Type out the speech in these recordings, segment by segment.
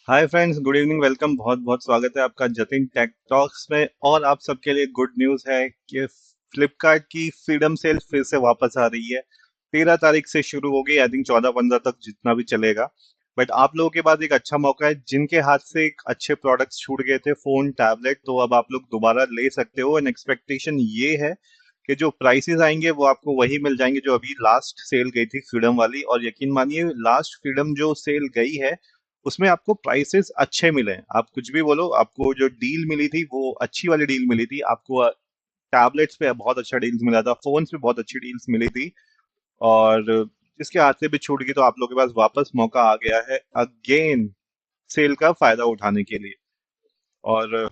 Hi friends, good evening, welcome. बहुत बहुत स्वागत है आपका जतिन टेक टॉक्स में। और आप सबके लिए गुड न्यूज़ है कि फ्लिपकार्ट की फ्रीडम सेल फिर से वापस आ रही है। 13 तारीख से शुरू होगी, आई थिंक 14-15 तक जितना भी चलेगा। बट आप लोगों के पास एक अच्छा मौका है, जिनके हाथ से एक अच्छे प्रोडक्ट्स छूट गए थे, फोन टैबलेट, तो अब आप लोग दोबारा ले सकते हो। एंड एक्सपेक्टेशन ये है कि जो प्राइसेस आएंगे वो आपको वही मिल जाएंगे जो अभी लास्ट सेल गई थी फ्रीडम वाली। और यकीन मानिए, लास्ट फ्रीडम जो सेल गई है उसमें आपको प्राइसेस अच्छे मिले हैं। आप कुछ भी बोलो, आपको जो डील मिली थी वो अच्छी वाली डील मिली थी। आपको टैबलेट्स पे बहुत अच्छा डील्स मिला था, फोन्स पे बहुत अच्छी डील्स मिली थी। और जिसके हाथ से भी छूट गई, तो आप लोगों के पास वापस मौका आ गया है अगेन सेल का फायदा उठाने के लिए। और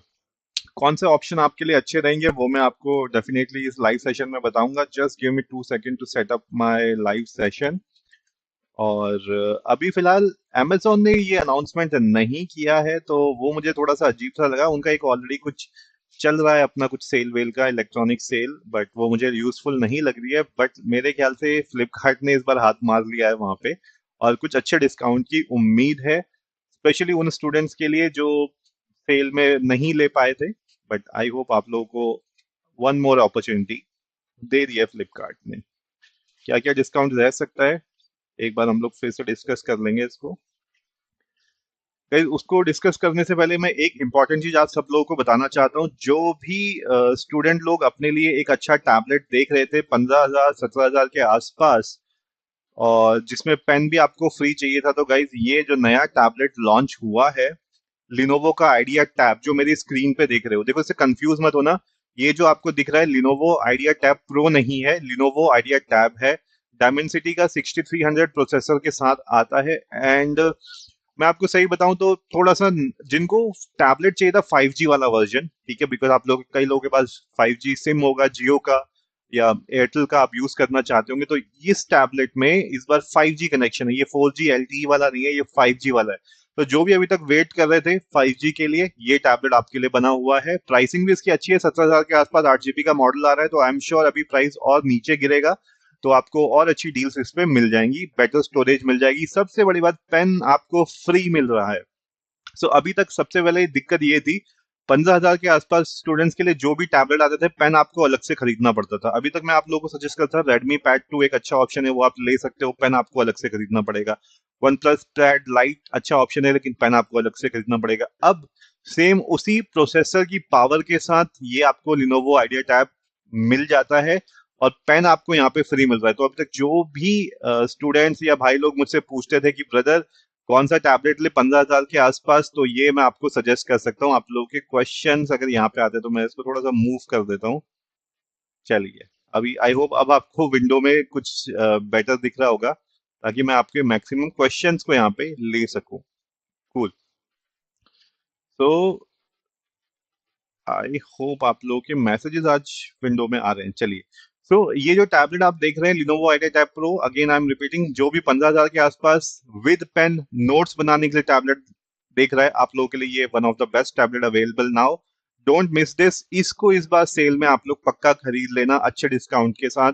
कौन से ऑप्शन आपके लिए अच्छे रहेंगे वो मैं आपको डेफिनेटली इस लाइव सेशन में बताऊंगा। Just give me 2 second to set up my live session. और अभी फिलहाल अमेज़न ने ये अनाउंसमेंट नहीं किया है, तो वो मुझे थोड़ा सा अजीब सा लगा। उनका एक ऑलरेडी कुछ चल रहा है अपना, कुछ सेल वेल का, इलेक्ट्रॉनिक सेल, बट वो मुझे यूजफुल नहीं लग रही है। बट मेरे ख्याल से फ्लिपकार्ट ने इस बार हाथ मार लिया है वहां पे, और कुछ अच्छे डिस्काउंट की उम्मीद है, स्पेशली उन स्टूडेंट्स के लिए जो सेल में नहीं ले पाए थे। बट आई होप आप लोगों को वन मोर अपॉर्चुनिटी दे दी है फ्लिपकार्ट ने। क्या क्या डिस्काउंट रह सकता है, एक बार हम लोग फिर से डिस्कस कर लेंगे इसको। गाइस, उसको डिस्कस करने से पहले मैं एक इम्पॉर्टेंट चीज आप सब लोगों को बताना चाहता हूँ। जो भी स्टूडेंट लोग अपने लिए एक अच्छा टैबलेट देख रहे थे 15,000 17,000 के आसपास, और जिसमें पेन भी आपको फ्री चाहिए था, तो गाइज ये जो नया टैबलेट लॉन्च हुआ है, लिनोवो का आइडिया टैब, जो मेरी स्क्रीन पे देख रहे हो, देखो इससे कंफ्यूज मत होना। ये जो आपको दिख रहा है लिनोवो आइडिया टैब प्रो नहीं है, लिनोवो आइडिया टैब है। डायमेंसिटी का 6300 प्रोसेसर के साथ आता है। एंड मैं आपको सही बताऊं तो थोड़ा सा, जिनको टैबलेट चाहिए था 5G वाला वर्जन, ठीक है, बिकॉज आप लोग, कई लोगों के पास 5G सिम होगा, जियो का या एयरटेल का आप यूज करना चाहते होंगे, तो इस टैबलेट में इस बार 5G कनेक्शन है। ये 4G LTE वाला नहीं है, ये 5G वाला है। तो जो भी अभी तक वेट कर रहे थे 5G के लिए, ये टैबलेट आपके लिए बना हुआ है। प्राइसिंग भी इसकी अच्छी है, 17,000 के आसपास 8 GB का मॉडल आ रहा है, तो आई एम श्योर अभी प्राइस और नीचे गिरेगा, तो आपको और अच्छी डील्स इस पे मिल जाएंगी, बेटर स्टोरेज मिल जाएगी। सबसे बड़ी बात, पेन आपको फ्री मिल रहा है। सो अभी तक सबसे पहले दिक्कत ये थी, 15,000 के आसपास स्टूडेंट्स के लिए जो भी टैबलेट आते थे, पेन आपको अलग से खरीदना पड़ता था। अभी तक मैं आप लोगों को सजेस्ट करता था, रेडमी पैड 2 एक अच्छा ऑप्शन है, वो आप ले सकते हो, पेन आपको अलग से खरीदना पड़ेगा। वन प्लस पैड लाइट अच्छा ऑप्शन है, लेकिन पेन आपको अलग से खरीदना पड़ेगा। अब सेम उसी प्रोसेसर की पावर के साथ ये आपको लिनोवो आइडिया टैब मिल जाता है, और पेन आपको यहाँ पे फ्री मिल रहा है। तो अभी तक जो भी स्टूडेंट्स या भाई लोग मुझसे पूछते थे कि ब्रदर कौन सा टैबलेट ले 15,000 के आसपास, तो ये मैं आपको सजेस्ट कर सकता हूँ। आप लोगों के क्वेश्चंस अगर यहाँ पे आते हैं, तो मैं इसको थोड़ा सा मूव कर देता हूँ। चलिए, अभी आई होप अब आपको विंडो में कुछ बेटर दिख रहा होगा, ताकि मैं आपके मैक्सिमम क्वेश्चंस को यहाँ पे ले सकूं। कूल। तो आई होप आप लोगों के मैसेजेस आज विंडो में आ रहे हैं। चलिए, सो ये जो टैबलेट आप देख रहे हैं, Lenovo idea tab pro, again I am repeating, जो भी 15,000 के आसपास विद पेन नोट्स बनाने के लिए टैबलेट देख रहा है, आप लोगों के लिए ये one of the best tablet available now. Don't miss this. इसको इस बार सेल में आप लोग पक्का खरीद लेना, अच्छे डिस्काउंट के साथ।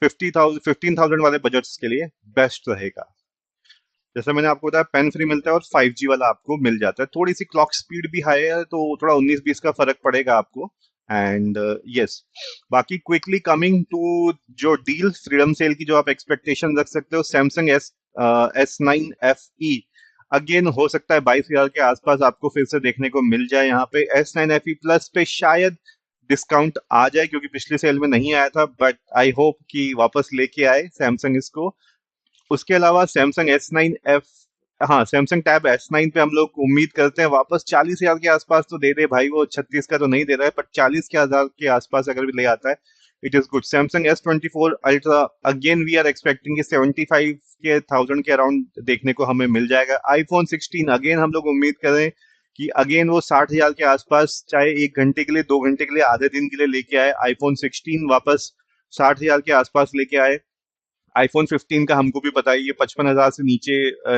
15,000 वाले बजट्स के लिए बेस्ट रहेगा। जैसे मैंने आपको बताया, पेन फ्री मिलता है, और 5G वाला आपको मिल जाता है। थोड़ी सी क्लॉक स्पीड भी हाई है, तो थोड़ा 19-20 का फर्क पड़ेगा आपको। एंड यस, बाकी क्विकली कमिंग टू जो डील फ्रीडम सेल की, जो आप एक्सपेक्टेशन रख सकते हो, सैमसंग S9 FE, अगेन हो सकता है 22,000 के आसपास आपको फिर से देखने को मिल जाए। यहाँ पे S9 FE प्लस पे शायद डिस्काउंट आ जाए, क्योंकि पिछले सेल में नहीं आया था, बट आई होप कि वापस लेके आए सैमसंग इसको। उसके अलावा सैमसंग S9 F, हाँ, सैमसंग टैब S9 पे हम लोग उम्मीद करते हैं वापस 40,000 के आसपास तो दे दे भाई। वो 36 का तो नहीं दे रहा है, पर 40,000 के आसपास अगर भी ले आता है, it is good. Samsung S24 Ultra, again we are expecting 75,000 के अराउंड देखने को हमें मिल जाएगा। आईफोन 16, अगेन हम लोग उम्मीद कर रहे हैं कि अगेन वो 60,000 के आसपास, चाहे 1 घंटे के लिए, 2 घंटे के लिए, आधे दिन के लिए लेके आए, आईफोन 16 वापस 60,000 के आसपास लेके आए। आईफोन 15 का हमको भी पता है, ये 55,000 से नीचे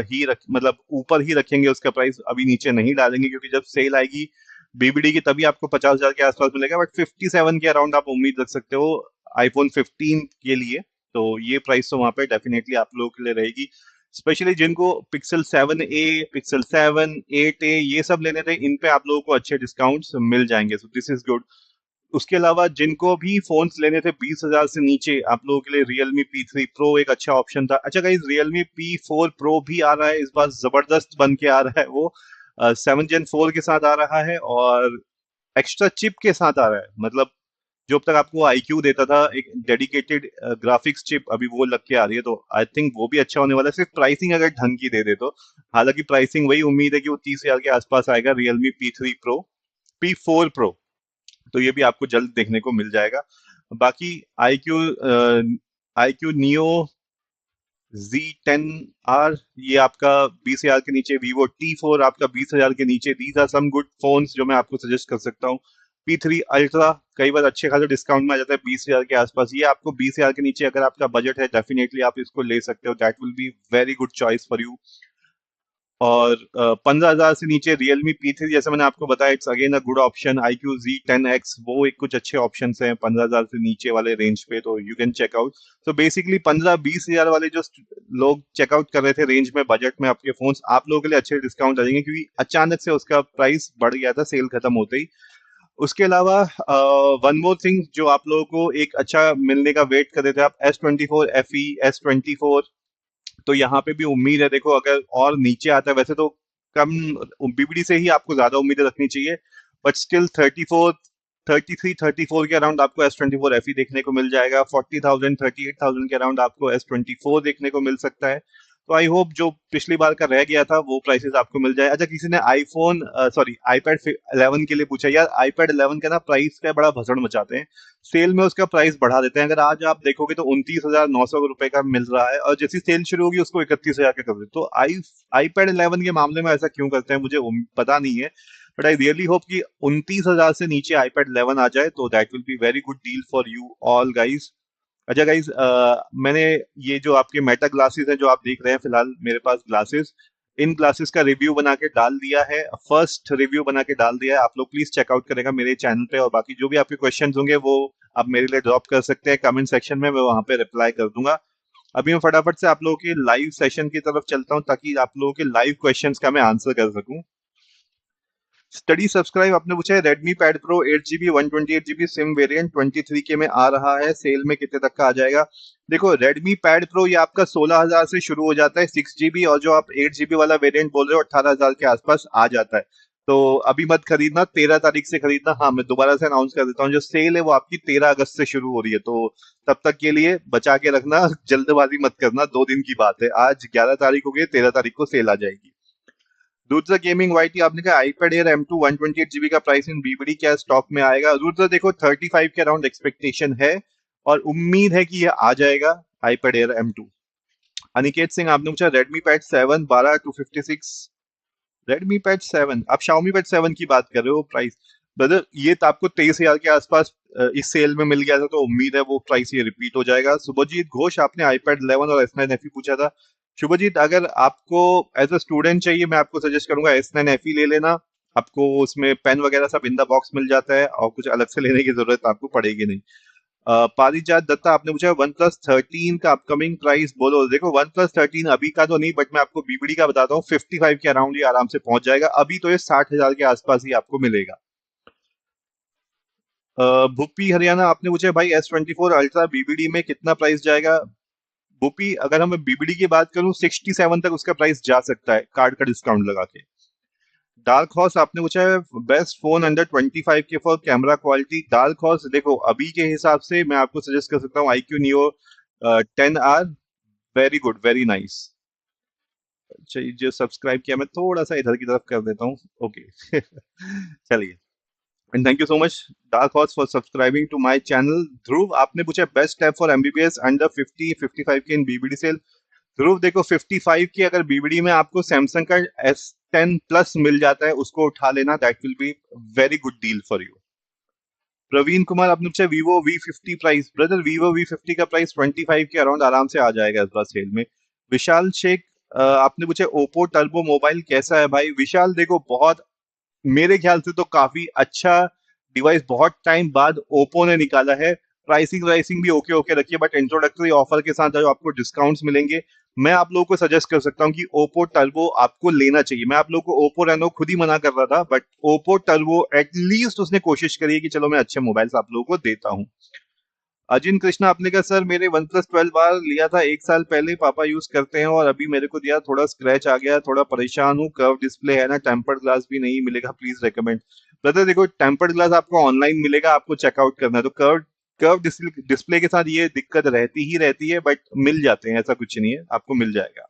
ही रख, मतलब ऊपर ही रखेंगे उसका प्राइस, अभी नीचे नहीं डालेंगे, क्योंकि जब सेल आएगी बीबीडी की, तभी आपको 50,000 के आसपास मिलेगा। बट 57 के अराउंड आप उम्मीद रख सकते हो आईफोन 15 के लिए। तो ये प्राइस तो वहां पे डेफिनेटली आप लोगों के लिए रहेगी। स्पेशली जिनको पिक्सल 7A, पिक्सल 7, 8A ये सब लेने थे, इन पे आप लोगों को अच्छे डिस्काउंट्स मिल जाएंगे, सो दिस इज गुड। उसके अलावा जिनको भी फोन्स लेने थे 20,000 से नीचे, आप लोगों के लिए Realme P3 Pro एक अच्छा ऑप्शन था। अच्छा गाइस, Realme P4 Pro भी आ रहा है इस बार, जबरदस्त बन के आ रहा है वो। 7 Gen 4 के साथ आ रहा है और एक्स्ट्रा चिप के साथ आ रहा है। मतलब जो अब तक आपको iQ देता था एक डेडिकेटेड ग्राफिक्स चिप, अभी वो लग के आ रही है, तो आई थिंक वो भी अच्छा होने वाला है, सिर्फ प्राइसिंग अगर ढंग की दे दे तो। हालांकि प्राइसिंग वही उम्मीद है कि वो 30,000 के आसपास आएगा, Realme P3 Pro, P4 Pro। तो ये भी आपको जल्द देखने को मिल जाएगा। बाकी iQ, iQ Neo Z10R ये आपका 20,000 के नीचे, Vivo T4 आपका 20,000 के नीचे। These are some good phones जो मैं आपको सजेस्ट कर सकता हूँ। P3 Ultra कई बार अच्छे खासे डिस्काउंट में आ जाता है 20,000 के आसपास। ये आपको 20,000 के नीचे अगर आपका बजट है, डेफिनेटली आप इसको ले सकते हो, that will be very good choice for you. और 15,000 से नीचे Realme P3, जैसे मैंने आपको बताया, it's again a good option. iQ Z10X वो एक कुछ अच्छे ऑप्शन हैं 15,000 से नीचे वाले रेंज पे, तो यू कैन चेक आउट। तो बेसिकली 15-20,000 वाले जो लोग चेकआउट कर रहे थे रेंज में, बजट में आपके फोन्स, आप लोगों के लिए अच्छे डिस्काउंट आ जाएंगे, क्योंकि अचानक से उसका प्राइस बढ़ गया था सेल खत्म होते ही। उसके अलावा वन मोर थिंग जो आप लोगों को एक अच्छा मिलने का वेट कर रहे थे आप, S24 FE, S24, तो यहाँ पे भी उम्मीद है, देखो अगर और नीचे आता है, वैसे तो कम बीबीडी से ही आपको ज्यादा उम्मीदें रखनी चाहिए, बट स्टिल 34, 33, 34 के अराउंड आपको S24 FE देखने को मिल जाएगा। 40,000, 38,000 के अराउंड आपको S24 देखने को मिल सकता है। तो आई होप जो पिछली बार का रह गया था वो प्राइसेस आपको मिल जाए। अच्छा, किसी ने आईफोन सॉरी आईपैड 11 के लिए पूछा। यार आईपैड 11 का ना प्राइस का बड़ा भसड़ मचाते हैं, सेल में उसका प्राइस बढ़ा देते हैं। अगर आज आप देखोगे तो 29,900 रुपए का मिल रहा है, और जैसी सेल शुरू होगी उसको 31,000 का कर देते। तो आईपैड 11 के मामले में ऐसा क्यों करते हैं मुझे पता नहीं है, बट आई रियली होप कि 29,000 से नीचे आईपैड 11 आ जाए, तो that will be very good deal for you all guys. अच्छा गाइज, मैंने ये जो आपके मेटा ग्लासेस हैं जो आप देख रहे हैं फिलहाल मेरे पास ग्लासेस, इन ग्लासेस का रिव्यू बना के डाल दिया है, फर्स्ट रिव्यू बना के डाल दिया है। आप लोग प्लीज चेकआउट करेगा मेरे चैनल पे, और बाकी जो भी आपके क्वेश्चंस होंगे वो आप मेरे लिए ड्रॉप कर सकते हैं कमेंट सेक्शन में, मैं वहां पे रिप्लाई कर दूंगा। अभी मैं फटाफट से आप लोगों के लाइव सेशन की तरफ चलता हूँ, ताकि आप लोगों के लाइव क्वेश्चंस का मैं आंसर कर सकूं। स्टडी सब्सक्राइब आपने पूछा है, Redmi Pad Pro 8GB 128GB SIM variant 23K में आ रहा है, सेल में कितने तक का आ जाएगा? देखो Redmi Pad Pro ये आपका 16,000 से शुरू हो जाता है 6GB, और जो आप 8GB वाला वेरिएंट बोल रहे हो 18,000 के आसपास आ जाता है। तो अभी मत खरीदना, 13 तारीख से खरीदना। हाँ, मैं दोबारा से अनाउंस कर देता हूँ, जो सेल है वो आपकी 13 अगस्त से शुरू हो रही है, तो तब तक के लिए बचा के रखना, जल्दबाजी मत करना, 2 दिन की बात है। आज 11 तारीख हो गई, 13 तारीख को सेल आ जाएगी। रुद्र गेमिंग वाईटी आपने कहा आईपैड एयर M2 128GB का प्राइस इन बीबीडी क्या स्टॉक में आएगा? रुद्र देखो 35 के अराउंड एक्सपेक्टेशन है, और उम्मीद है कि ये आ जाएगा iPad air M2। Aniket Singh आपने पूछा रेडमी पैड 7 12 256, रेडमी पैड 7, आप Xiaomi पैड 7 की बात कर रहे हो प्राइस? ब्रदर ये तो आपको 23,000 के आसपास इस सेल में मिल गया था, तो उम्मीद है वो प्राइस ये रिपीट हो जाएगा। सुभजीत घोष आपने आईपैड 11 और S9 FE पूछा था। शुभजीत, अगर आपको एज अ स्टूडेंट चाहिए, मैं आपको सजेस्ट करूंगा S9 FE ले लेना। आपको उसमें पेन वगैरह सब इन द बॉक्स मिल जाता है, और कुछ अलग से लेने की जरूरत आपको पड़ेगी नहीं। पारिजात दत्ता आपने पूछा OnePlus 13 का अपकमिंग प्राइस बोलो। देखो OnePlus 13 अभी का तो नहीं, बट मैं आपको बीबीडी का बताता हूँ, 55 के अराउंड ये आराम से पहुंच जाएगा। अभी तो ये 60,000 के आसपास ही आपको मिलेगा। भूपी हरियाणा आपने पूछा भाई S24 अल्ट्रा बीबीडी में कितना प्राइस जाएगा? भूपी, अगर हम बीबीडी की बात करूं 67 तक उसका प्राइस जा सकता है कार्ड का डिस्काउंट लगा के। डार्क हॉर्स आपने पूछा है best phone under 25K for camera quality. Dark horse देखो अभी के हिसाब से मैं आपको सजेस्ट कर सकता हूँ iQ Neo 10R, very good, very nice. चलिए, जो सब्सक्राइब किया मैं थोड़ा सा इधर की तरफ कर देता हूँ, ओके। चलिए, and thank you so much dark horse for subscribing to my channel. Dhruv आपने पूछा best app for MBBS under 50-55 के इन बीबीडी सेल। ध्रुव देखो 55 की अगर बीबीडी में आपको सैमसंग का S10 प्लस मिल जाता है, उसको उठा लेना, that will be very good deal for you. Praveen Kumar आपने पूछा Vivo V50 price. Brother Vivo V50 का प्राइस 25 के अराउंड आराम से आ जाएगा इस बार सेल में। विशाल शेख आपने पूछा ओप्पो टर्बो मोबाइल कैसा है? भाई विशाल देखो, बहुत मेरे ख्याल से तो काफी अच्छा डिवाइस बहुत टाइम बाद ओप्पो ने निकाला है। प्राइसिंग वाइसिंग भी ओके ओके रखी है, बट इंट्रोडक्टरी ऑफर के साथ जो आपको डिस्काउंट्स मिलेंगे मैं आप लोगों को सजेस्ट कर सकता हूँ कि ओप्पो टर्बो आपको लेना चाहिए। मैं आप लोगों को ओप्पो रेनो खुद ही मना कर रहा था, बट ओप्पो टर्बो एटलीस्ट उसने कोशिश करी है कि चलो मैं अच्छे मोबाइल्स आप लोगों को देता हूँ। अजिन कृष्णा आपने कहा सर मैंने वन प्लस 12 बार लिया था 1 साल पहले, पापा यूज करते हैं और अभी मेरे को दिया, थोड़ा स्क्रैच आ गया, थोड़ा परेशान हूँ, कर्व डिस्प्ले है ना, टेम्पर्ड ग्लास भी नहीं मिलेगा, प्लीज रेकमेंड। ब्रदर देखो, टेम्पर्ड ग्लास आपको ऑनलाइन मिलेगा, आपको चेकआउट करना है तो कर्व कर्व डिस्प्ले के साथ ये दिक्कत रहती ही रहती है, बट मिल जाते हैं, ऐसा कुछ नहीं है, आपको मिल जाएगा।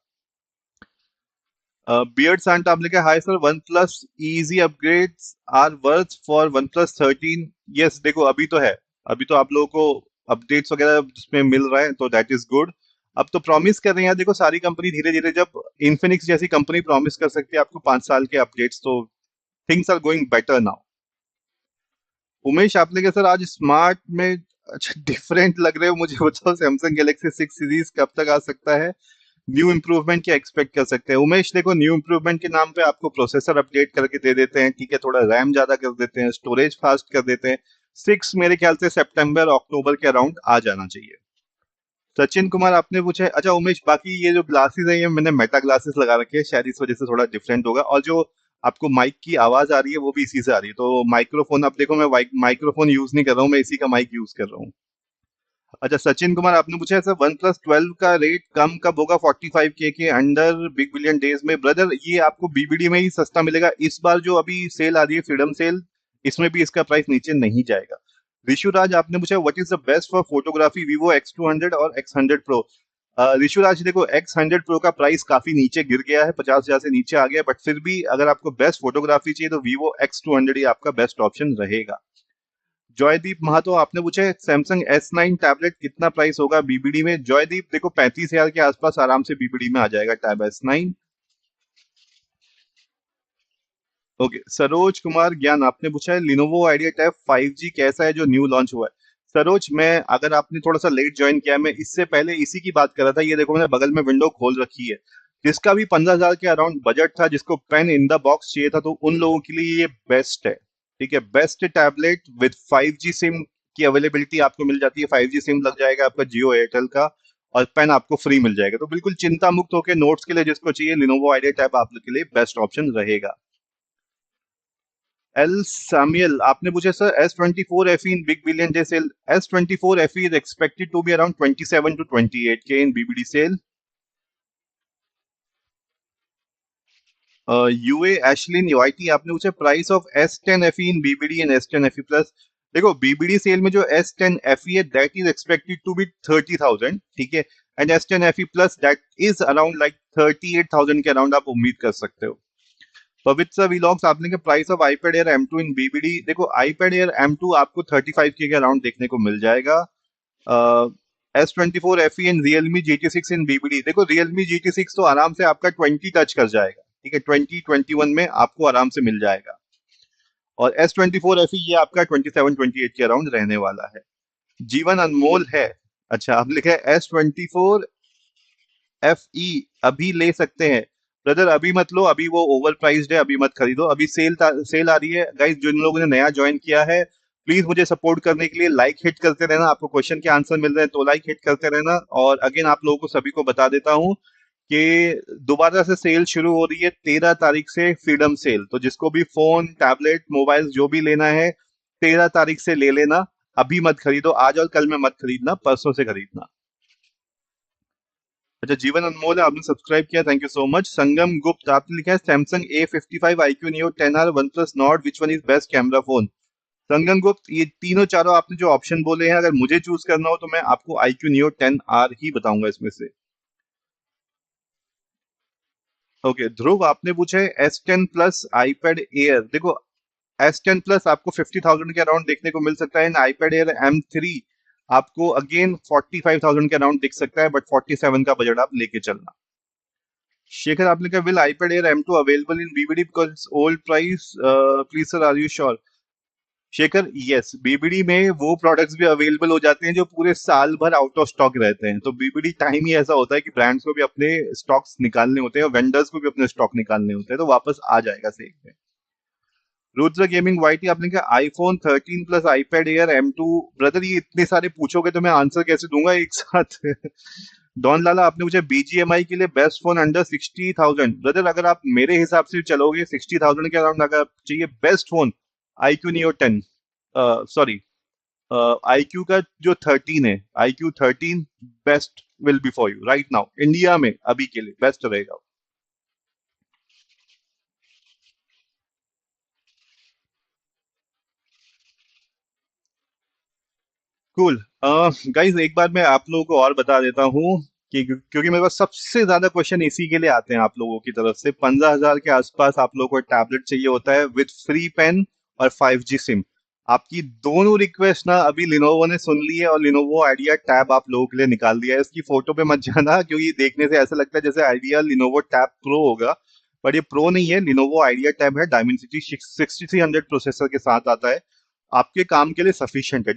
बियर्ड सांट आपने कहा hi sir, OnePlus easy upgrades are worth for OnePlus 13। Yes देखो, अभी तो है, अभी तो आप लोगों को अपडेट्स वगैरह जिसमें मिल रहा है, तो दैट इज गुड। अब तो प्रॉमिस कर रहे हैं, देखो सारी कंपनी धीरे धीरे, जब इन्फिनिक्स जैसी कंपनी प्रॉमिस कर सकती है आपको 5 साल के अपडेट्स, तो things are going better now. Umesh आपने कहा सर आज स्मार्ट में अच्छा डिफरेंट लग रहे हो, मुझे बताओ सैमसंग गैलेक्सी 6 सीरीज कब तक आ सकता है, न्यू इम्प्रूवमेंट क्या एक्सपेक्ट कर सकते हैं। उमेश देखो, न्यू इम्प्रूवमेंट के नाम पे आपको प्रोसेसर अपडेट करके दे देते हैं, ठीक है, थोड़ा रैम ज्यादा कर देते हैं, स्टोरेज फास्ट कर देते हैं। 6 मेरे ख्याल से सितंबर अक्टूबर के अराउंड आ जाना चाहिए। सचिन कुमार आपने पूछा है, अच्छा उमेश बाकी ये जो ग्लासेस है ये मैंने मेटा ग्लासेस लगा रखे हैं, शायद इस वजह से थोड़ा डिफरेंट होगा, और जो आपको माइक की आवाज आ रही है वो भी इसी से आ रही है, तो माइक्रोफोन, अब देखो मैं माइक्रोफोन यूज नहीं कर रहा हूँ, मैं इसी का माइक यूज कर रहा हूँ। अच्छा सचिन कुमार आपने पूछा है सर वन प्लस 12 का रेट कम कब होगा 45K के अंडर बिग बिलियन डेज में। ब्रदर ये आपको बीबीडी में ही सस्ता मिलेगा, इस बार जो अभी सेल आ रही है फ्रीडम सेल, इसमें भी इसका प्राइस नीचे नहीं जाएगा। ऋषुराज आपने पूछा what is the best for photography, Vivo X200 और X100 प्रो। ऋषुराज देखो, X100 प्रो का प्राइस काफी नीचे गिर गया है, 50,000 से नीचे आ गया, बट फिर भी अगर आपको बेस्ट फोटोग्राफी चाहिए तो वीवो X200 ही आपका बेस्ट ऑप्शन रहेगा। जॉयदीप महातो आपने पूछा है सैमसंग S9 टैबलेट कितना प्राइस होगा बीबीडी में। जॉयदीप देखो 35,000 के आसपास आराम से बीबीडी में आ जाएगा tab S9। Okay, Saroj Kumar ज्ञान आपने पूछा है लिनोवो आइडिया टैब 5G कैसा है जो न्यू लॉन्च हुआ है। सरोज, मैं अगर आपने थोड़ा सा लेट ज्वाइन किया है, मैं इससे पहले इसी की बात कर रहा था, ये देखो मैंने बगल में विंडो खोल रखी है, जिसका भी 15,000 के अराउंड बजट था, जिसको पेन इन द बॉक्स चाहिए था, तो उन लोगों के लिए ये बेस्ट है। ठीक है, best tablet with 5G SIM की अवेलेबिलिटी आपको मिल जाती है, 5G सिम लग जाएगा आपका जियो एयरटेल का, और पेन आपको फ्री मिल जाएगा, तो बिल्कुल चिंता मुक्त होकर नोट्स के लिए जिसको चाहिए लिनोवो आइडिया टैब आप लोग के लिए बेस्ट ऑप्शन रहेगा। एल सैमुअल आपने पूछा sir S24 FE in big billion day sale. S24 FE is expected to be around 27 to 28K in BBD sale. यूए एशलिन यूआईटी आपने पूछा price of S10 FE in BBD and S10 FE plus. देखो BBD sale में जो S10 FE है that is expected to be 30,000, ठीक है, and S10 FE plus that is around like 38,000 के अराउंड आप उम्मीद कर सकते हो। पवित्र व्लॉग्स आपने के price of iPad air M2 in BBD, देखो आईपैड एयर M2 आपको 35K के अराउंड देखने को मिल जाएगा। S24 FE and Realme GT6 in BBD, देखो रियलमी GT6 तो आराम से आपका 20 टच कर जाएगा, ठीक है, 2021 में आपको आराम से मिल जाएगा, और S24 FE ये आपका 27-28 के अराउंड रहने वाला है। जीवन अनमोल है, अच्छा आप लिखे S24 FE अभी ले सकते हैं। ब्रदर अभी मत लो, अभी वो ओवर प्राइस्ड है, अभी मत खरीदो, अभी सेल आ रही है। गाइस जिन लोगों ने नया ज्वाइन किया है, प्लीज मुझे सपोर्ट करने के लिए लाइक हिट करते रहना, आपको क्वेश्चन के आंसर मिल रहे हैं तो लाइक हिट करते रहना। और अगेन आप लोगों को सभी को बता देता हूँ कि दोबारा से सेल शुरू हो रही है 13 तारीख से, फ्रीडम सेल, तो जिसको भी फोन टैबलेट मोबाइल जो भी लेना है 13 तारीख से ले लेना, अभी मत खरीदो, आज और कल में मत खरीदना, परसों से खरीदना। अच्छा जीवन अनमोल है, आपने सब्सक्राइब किया, thank you so much. Sangam Gupta आपने लिखा है Samsung A55 IQ Neo 10R OnePlus not which one is best camera phone. Sangam Gupta ये तीनों चारों आपने जो ऑप्शन बोले हैं, अगर मुझे चूज करना हो तो मैं आपको IQ Neo 10R ही बताऊंगा इसमें से। ओके ध्रुव आपने पूछा है S10 प्लस आईपैड एयर, देखो S10 प्लस आपको 50,000 के अराउंड देखने को मिल सकता है, एंड आईपैड एयर M3 आपको अगेन 45,000 के अराउंड दिख सकता है, बट 47 का बजट आप लेके चलना। शेखर आपने कहा will iPad air M2 available in BBD because old price, please sir are you sure. Shekhar yes, BBD में वो प्रोडक्ट्स भी अवेलेबल हो जाते हैं जो पूरे साल भर आउट ऑफ स्टॉक रहते हैं, तो बीबीडी टाइम ही ऐसा होता है कि ब्रांड्स को भी अपने स्टॉक्स निकालने होते हैं और वेंडर्स को भी अपने स्टॉक निकालने होते हैं, तो वापस आ जाएगा सेल में। रुद्र गेमिंग वाईटी आपने कहा iPhone 13 plus iPad air M2। Brother ये इतने सारे पूछोगे तो मैं आंसर कैसे दूंगा एक साथ डॉन लाला आपने मुझे बीजीएमआई के लिए बेस्ट फोन अंडर 60,000। ब्रदर अगर आप मेरे हिसाब से चलोगे 60,000 के अराउंड अगर चाहिए best phone, iQOO Neo 10, sorry iQOO का जो 13 है, iQOO 13 best will be for you right now, India में अभी के लिए बेस्ट रहेगा। कूल। गाइस एक बार मैं आप लोगों को और बता देता हूँ कि क्योंकि मेरे पास सबसे ज्यादा क्वेश्चन इसी के लिए आते हैं आप लोगों की तरफ से। 15,000 के आसपास आप लोगों को टैबलेट चाहिए होता है विद फ्री पेन और 5G सिम। आपकी दोनों रिक्वेस्ट ना अभी लिनोवो ने सुन ली है और लिनोवो आइडिया टैब आप लोगों के लिए निकाल दिया है। इसकी फोटो पे मत जाना क्योंकि देखने से ऐसा लगता है जैसे आइडिया लिनोवो टैब प्रो होगा, पर ये प्रो नहीं है, लिनोवो आइडिया टैब है। डायमेंसिटी 6300 प्रोसेसर के साथ आता है, आपके काम के लिए सफिशियंट है।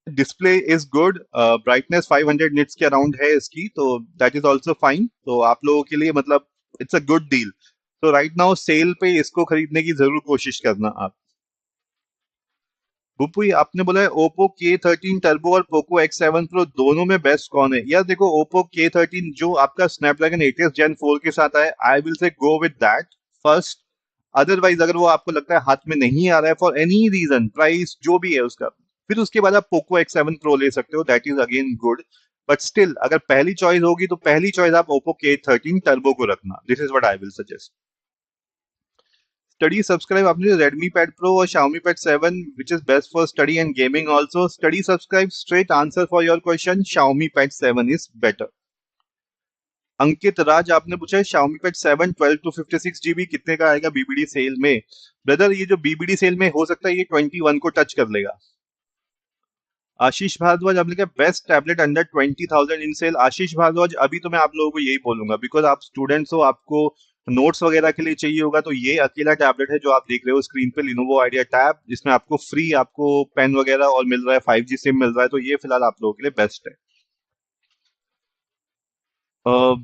Display is good, brightness 500 nits के अराउंड है इसकी, तो दैट इज ऑल्सो फाइन। तो आप लोगों के लिए मतलब इट्स अ गुड डील। तो राइट नाउ सेल पे इसको खरीदने की जरूर कोशिश करना आप। बुपुई आपने बोला है ओप्पो K13 टर्बो और पोको X7 प्रो दोनों में बेस्ट कौन है? यार देखो ओप्पो K13 जो आपका स्नैपड्रैगन 8s Gen 4 के साथ है, आई विल से go with that first. Otherwise अगर वो आपको लगता है हाथ में नहीं आ रहा है फॉर एनी रीजन, प्राइस जो भी है उसका, फिर उसके बाद आप पोको X7 प्रो ले सकते हो, that is again good. But still अगर पहली चॉइस होगी तो पहली चॉइस आप ओप्पो K13 टर्बो को रखना, this is what I will suggest. Study subscribe आपने रेडमी पैड प्रो और Xiaomi pad 7 which is best for study and gaming also. Study subscribe straight answer for your question, Xiaomi pad 7 is better. Ankit Raj आपने पूछा है Xiaomi pad 7 12 to 56 GB कितने का आएगा BBD sale में? Brother ये जो बीबीडी सेल में हो सकता है ये 21 को टच कर लेगा। आशीष भारद्वाज आपने कहा बेस्ट टैबलेट अंडर 20,000 इन सेल। आशीष भारद्वाज अभी तो मैं आप लोगों को यही बोलूंगा बिकॉज आप स्टूडेंट्स हो, आपको नोट्स वगैरह के लिए चाहिए होगा, तो ये अकेला टैबलेट है जो आप देख रहे हो स्क्रीन पे, लिनोवो आइडिया टैब, जिसमें आपको फ्री आपको पेन वगैरह और मिल रहा है, 5G सिम मिल रहा है, तो ये फिलहाल आप लोगों के लिए बेस्ट है।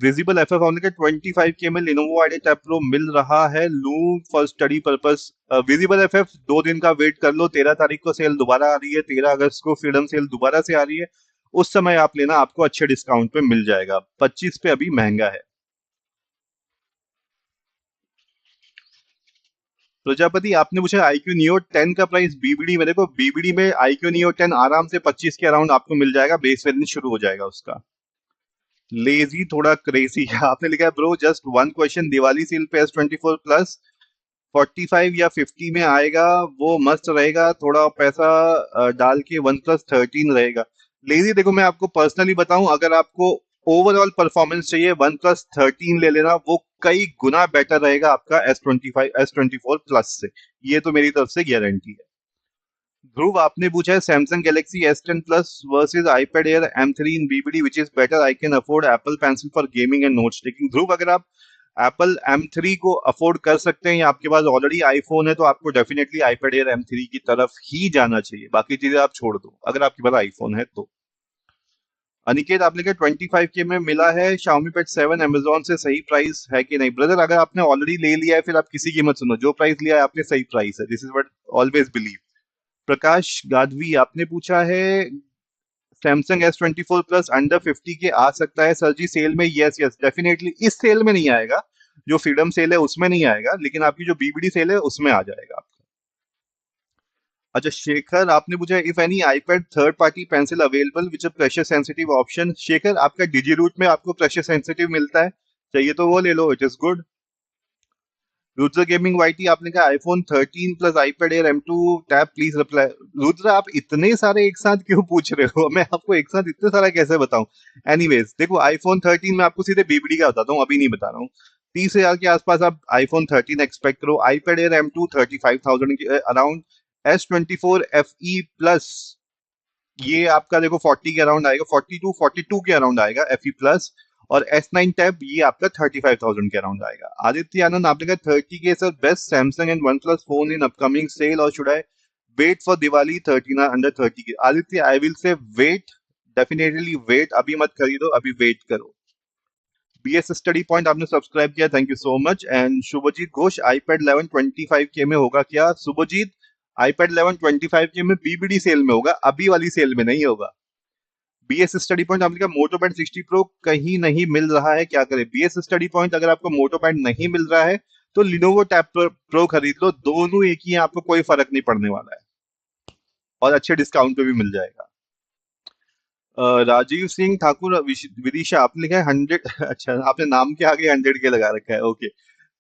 विजिबल एफएफ हमने का 25K में लिनोवो आइडिया टैब प्रो मिल रहा है, लू फॉर स्टडी पर्पस। विजिबल एफएफ 2 दिन का वेट कर लो, 13 तारीख को सेल दोबारा आ रही है, 13 अगस्त को फ्रीडम सेल दोबारा से आ रही है, उस समय आप लेना, आपको अच्छे डिस्काउंट पे मिल जाएगा। 25 पे अभी महंगा है। प्रजापति आपने पूछा iQOO Neo 10 का प्राइस बीबीडी में, देखो बीबीडी में iQOO Neo 10 आराम से 25 के अराउंड आपको मिल जाएगा, बेस वेरिएंट शुरू हो जाएगा उसका। लेजी थोड़ा क्रेजी है आपने लिखा है bro just one question, Diwali sale पे S24 प्लस 45 या 50 में आएगा, वो मस्त रहेगा, थोड़ा पैसा डाल के OnePlus 13 रहेगा। लेजी देखो मैं आपको पर्सनली बताऊं, अगर आपको ओवरऑल परफॉर्मेंस चाहिए OnePlus 13 ले लेना, वो कई गुना बेटर रहेगा आपका S24 प्लस से, ये तो मेरी तरफ से गारंटी है। ध्रुव आपने पूछा है Samsung Galaxy S10 plus versus iPad air M3 in BBD which is better, I can afford Apple pencil for gaming and note taking. ध्रुव अगर आप एप्पल M3 को अफोर्ड कर सकते हैं या आपके पास ऑलरेडी आईफोन है, तो आपको डेफिनेटली आईपैड एयर M3 की तरफ ही जाना चाहिए, बाकी चीजें आप छोड़ दो अगर आपके पास आईफोन है तो। अनिकेत आपने कहा 25K में मिला है Xiaomi पैड 7 Amazon से, सही प्राइस है कि नहीं? ब्रदर अगर आपने ऑलरेडी ले लिया है फिर आप किसी की मत सुनो, जो प्राइस लिया है आपने सही प्राइस है, this is what always believe. Prakash Gadhvi आपने पूछा है सैमसंग S24 प्लस अंडर 50 के आ सकता है सर जी सेल में? यस यस डेफिनेटली, इस सेल में नहीं आएगा, जो फ्रीडम सेल है उसमें नहीं आएगा, लेकिन आपकी जो बीबीडी सेल है उसमें आ जाएगा आपका। अच्छा शेखर आपने पूछा if any iPad third party pencil available which a pressure sensitive option. Shekhar आपका डिजी रूट में आपको प्रेशर सेंसिटिव मिलता है, चाहिए तो वो ले लो, it is good. Rudra gaming YT आपने कहा iPhone 13 plus iPad air M2 tab please reply. Rudra आप इतने सारे एक साथ क्यों पूछ रहे हो, मैं आपको एक साथ इतने सारा कैसे बताऊं? एनीवेज देखो आईफोन 13 में आपको सीधे बीबीडी का बताता हूँ, अभी नहीं बता रहा हूँ। 30,000 के आसपास आप आईफोन 13 एक्सपेक्ट करो, आईपैड एयर M2 35,000 के अराउंड, S24 FE प्लस ये आपका देखो 40 के अराउंड आएगा, 42 के अराउंड आएगा FE प्लस, और S9 टैब ये आपका 35,000 के अराउंड आएगा। आदित्य आनंद आपने कहा 30K sir best Samsung and OnePlus phone in upcoming sale, और should I wait for Diwali 13 under 30K? Aditya I will say wait, definitely wait, अभी मत खरीदो, अभी वेट करो। BS स्टडी पॉइंट आपने सब्सक्राइब किया, thank you so much. And Shubhajit Ghosh iPad 11 25K में होगा क्या? शुभजीत आईपैड 11 25K में बीबीडी सेल में होगा, अभी वाली सेल में नहीं होगा। BS स्टडी पॉइंट आपने कहा मोटो बैंड 60 प्रो कहीं नहीं मिल रहा है, क्या करें? BS स्टडी पॉइंट अगर आपको मोटो बैंड नहीं मिल रहा है तो लिनोवो टैब प्रो खरीद लो, दोनों एक ही हैं, आपको कोई फर्क नहीं पड़ने वाला है और अच्छे डिस्काउंट पे भी मिल जाएगा। राजीव सिंह ठाकुर विदिशा आपने लिखा है 100 अच्छा आपने नाम के आगे 100 के लगा रखा है, ओके।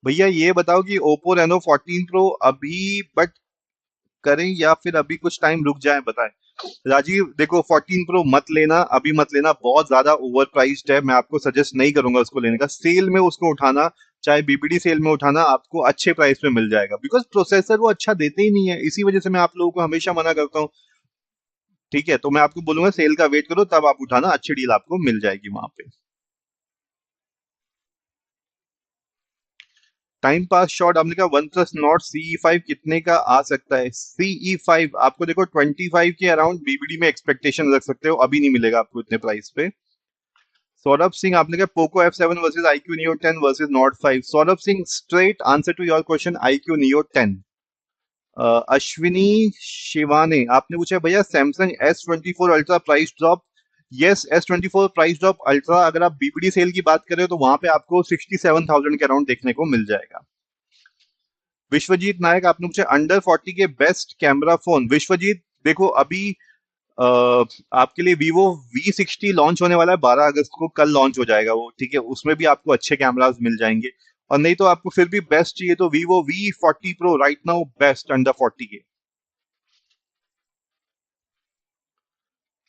भैया ये बताओ कि ओप्पो रेनो 14 प्रो अभी बट करें या फिर अभी कुछ टाइम रुक जाए, बताएं। राजीव देखो 14 प्रो मत लेना, अभी मत लेना, बहुत ज्यादा ओवर प्राइस्ड है, मैं आपको सजेस्ट नहीं करूंगा उसको लेने का। सेल में उसको उठाना, चाहे बीबीडी सेल में उठाना, आपको अच्छे प्राइस पे मिल जाएगा, बिकॉज प्रोसेसर वो अच्छा देते ही नहीं है, इसी वजह से मैं आप लोगों को हमेशा मना करता हूँ। ठीक है, तो मैं आपको बोलूंगा सेल का वेट करो, तब आप उठाना, अच्छी डील आपको मिल जाएगी वहां पे। टाइम पास शॉट आपने कहा वन प्लस नॉट CE5 कितने का आ सकता है? CE5 आपको देखो 25 के अराउंड बीबीडी में एक्सपेक्टेशन रख सकते हो, अभी नहीं मिलेगा आपको इतने प्राइस पे। सौरभ सिंह आपने कहा Poco F7 versus iQOO Neo 10 versus Nord 5। Saurabh Singh straight answer to your question, iQOO Neo 10। Ashwini Shivani आपने पूछा भैया Samsung S24 ultra price drop. Yes, S24 price drop ultra अगर आप बीबीडी सेल की बात करें तो वहां पे आपको 67,000 के अराउंड देखने को मिल जाएगा। विश्वजीत नायक आपने पूछा अंडर 40 के बेस्ट कैमरा फोन। विश्वजीत देखो अभी अ, आपके लिए वीवो V60 लॉन्च होने वाला है 12 अगस्त को, कल लॉन्च हो जाएगा वो, ठीक है, उसमें भी आपको अच्छे कैमरास मिल जाएंगे। और नहीं तो आपको फिर भी बेस्ट चाहिए तो Vivo V40 pro right now best under 40 के।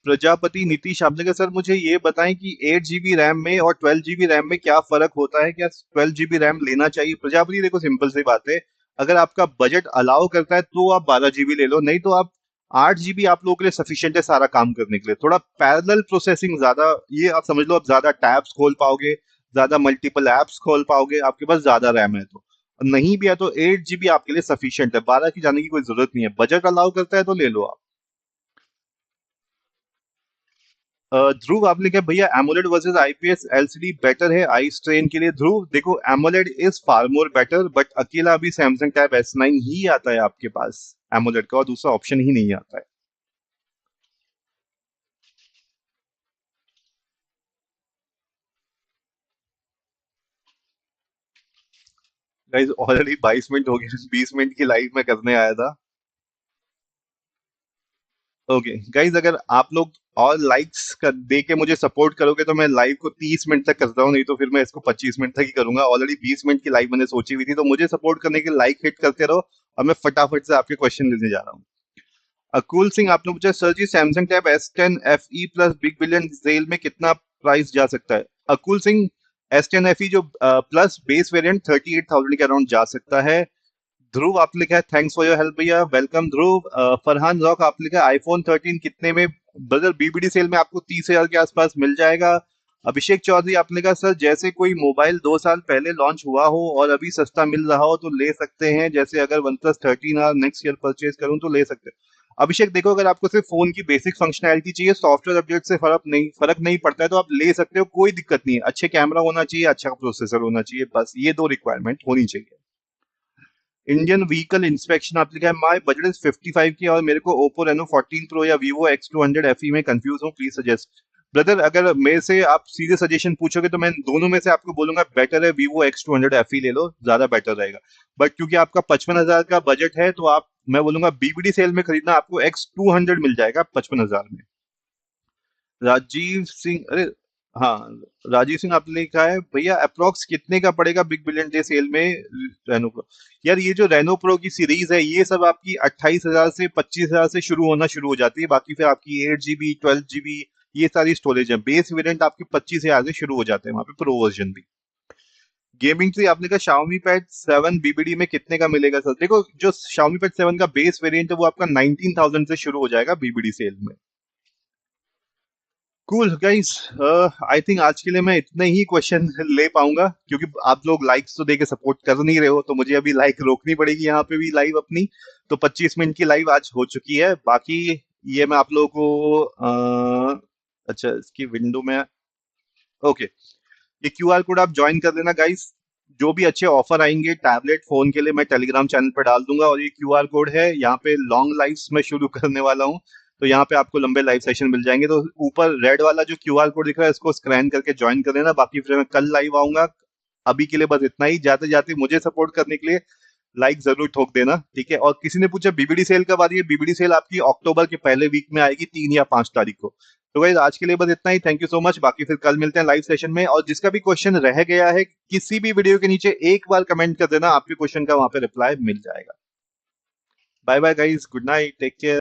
प्रजापति नीतीश आपने कहा सर मुझे ये बताएं कि 8 GB रैम में और 12 GB रैम में क्या फर्क होता है, क्या 12 GB रैम लेना चाहिए? प्रजापति देखो सिंपल सी बात है, अगर आपका बजट अलाउ करता है तो आप 12 GB ले लो, नहीं तो आप 8 GB आप लोगों के लिए सफिशियंट है सारा काम करने के लिए। थोड़ा पैरेलल प्रोसेसिंग ज्यादा, ये आप समझ लो, आप ज्यादा टैब्स खोल पाओगे, ज्यादा मल्टीपल एप्स खोल पाओगे, आपके पास ज्यादा रैम है तो। नहीं भी है तो 8 GB आपके लिए सफिशियंट है, 12 की जाने की कोई जरूरत नहीं है, बजट अलाउ करता है तो ले लो आप। ध्रुव आपने क्या भैया AMOLED versus IPS LCD better है आई स्ट्रेन के लिए? ध्रुव देखो AMOLED is far more better, but अकेला अभी सैमसंग टैब S9 ही आता है आपके पास एमोलेड का, और दूसरा ऑप्शन ही नहीं आता है। गाइस ऑलरेडी 22 मिनट हो गए, 20 मिनट की लाइव में करने आया था। ओके गाइज, अगर आप लोग और लाइक्स कर दे के मुझे सपोर्ट करोगे तो मैं लाइव को 30 मिनट तक करता हूँ, नहीं तो फिर मैं इसको 25 मिनट तक ही करूंगा। ऑलरेडी 20 मिनट की लाइव मैंने सोची हुई थी, तो मुझे सपोर्ट करने के लाइक हिट करते रहो और मैं फटाफट से आपके क्वेश्चन लेने जा रहा हूँ। अकुल सिंह आपने पूछा sir ji Samsung tab S10 FE plus big billion sale में कितना प्राइस जा सकता है? अकुल सिंह S10 FE जो प्लस बेस वेरिएंट 38,000 के अराउंड जा सकता है। ध्रुव आपने लिखा है थैंक्स फॉर योर हेल्प भैया, वेलकम ध्रुव। फरहान रॉक आपने लिखा है आईफोन 13 कितने में? ब्रदर बीबीडी सेल में आपको 30,000 के आसपास मिल जाएगा। अभिषेक चौधरी आपने कहा सर जैसे कोई मोबाइल 2 साल पहले लॉन्च हुआ हो और अभी सस्ता मिल रहा हो तो ले सकते हैं, जैसे अगर वन प्लस 13 और नेक्स्ट ईयर परचेज करूं तो ले सकते हैं। अभिषेक देखो अगर आपको सिर्फ फोन की बेसिक फंक्शनैलिटी चाहिए, सॉफ्टवेयर अपडेट से फर्क नहीं पड़ता है, तो आप ले सकते हो, कोई दिक्कत नहीं है। अच्छे कैमरा होना चाहिए, अच्छा प्रोसेसर होना चाहिए, बस ये दो रिक्वायरमेंट होनी चाहिए। इंडियन व्हीकल इंस्पेक्शन आप लिखा है माय बजट इज 55 की और मेरे को ओप्पो रेनो 14 प्रो या वीवो X200 FE में कंफ्यूज हूँ, प्लीज सजेस्ट। ब्रदर अगर मेरे से आप सीधे सजेशन पूछोगे तो मैं दोनों में से आपको बोलूंगा बेटर है वीवो X200 FE ले लो, ज्यादा बेटर रहेगा। बट क्योंकि आपका 55,000 का बजट है तो आप, मैं बोलूंगा बीबीडी सेल में खरीदना, आपको X200 मिल जाएगा 55,000 में। राजीव सिंह, अरे हाँ, राजीव सिंह आपने लिखा है भैया अप्रोक्स कितने का पड़ेगा बिग बिलियन डे सेल में रेनो प्रो? यार ये जो रेनो प्रो की सीरीज है ये सब आपकी 28,000 से 25,000 से शुरू हो जाती है, बाकी फिर आपकी 8 GB 12 GB ये सारी स्टोरेज है। बेस वेरिएंट आपके 25,000 से शुरू हो जाते हैं वहां पे, प्रो वर्जन भी। गेमिंग से आपने कहा Xiaomi Pad 7 बीबीडी में कितने का मिलेगा सर? देखो जो Xiaomi Pad 7 का बेस वेरिएंट है वो आपका 19,000 से शुरू हो जाएगा बीबीडी सेल में। कूल गाइस, आई थिंक आज के लिए मैं इतने ही क्वेश्चन ले पाऊंगा, क्योंकि आप लोग लाइक्स तो देके सपोर्ट कर नहीं रहे हो, तो मुझे अभी लाइक रोकनी पड़ेगी यहाँ पे भी लाइव अपनी। तो 25 मिनट की लाइव आज हो चुकी है, बाकी ये मैं आप लोगों को अच्छा इसकी विंडो में, ओके, ये क्यूआर कोड आप ज्वाइन कर लेना गाइस। जो भी अच्छे ऑफर आएंगे टैबलेट फोन के लिए मैं टेलीग्राम चैनल पर डाल दूंगा, और ये क्यूआर कोड है, यहाँ पे लॉन्ग लाइव्स में शुरू करने वाला हूँ, तो यहाँ पे आपको लंबे लाइव सेशन मिल जाएंगे। तो ऊपर रेड वाला जो क्यूआर कोड दिख रहा है इसको स्कैन करके ज्वाइन कर लेना। बाकी फिर मैं कल लाइव आऊंगा। अभी के लिए बस इतना ही। जाते जाते मुझे सपोर्ट करने के लिए लाइक जरूर ठोक देना, ठीक है। और किसी ने पूछा बीबीडी सेल कब आ रही है? बीबीडी सेल आपकी अक्टूबर के पहले वीक में आएगी, 3 या 5 तारीख को। तो गाइस आज के लिए बस इतना ही। Thank you so much. बाकी फिर कल मिलते हैं लाइव सेशन में। और जिसका भी क्वेश्चन रह गया है किसी भी वीडियो के नीचे एक बार कमेंट कर देना, आपके क्वेश्चन का वहां पे रिप्लाई मिल जाएगा। Bye bye guys, good night, take care.